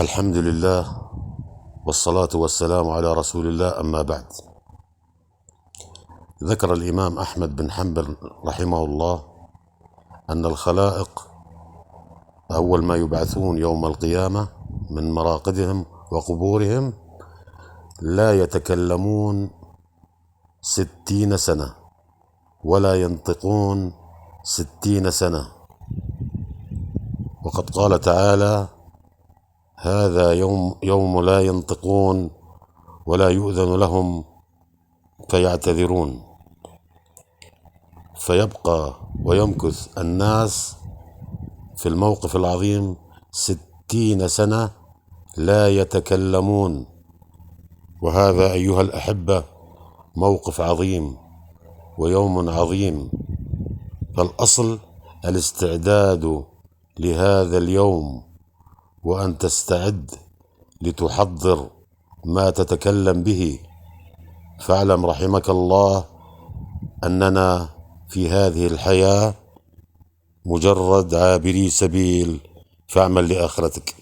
الحمد لله والصلاة والسلام على رسول الله، أما بعد. ذكر الإمام أحمد بن حنبل رحمه الله أن الخلائق أول ما يبعثون يوم القيامة من مراقدهم وقبورهم لا يتكلمون 60 سنة ولا ينطقون 60 سنة، وقد قال تعالى: هذا يوم لا ينطقون ولا يؤذن لهم فيعتذرون. فيبقى ويمكث الناس في الموقف العظيم 60 سنة لا يتكلمون، وهذا أيها الأحبة موقف عظيم ويوم عظيم. فالأصل الاستعداد لهذا اليوم، وأن تستعد لتحضر ما تتكلم به. فاعلم رحمك الله أننا في هذه الحياة مجرد عابري سبيل، فاعمل لآخرتك.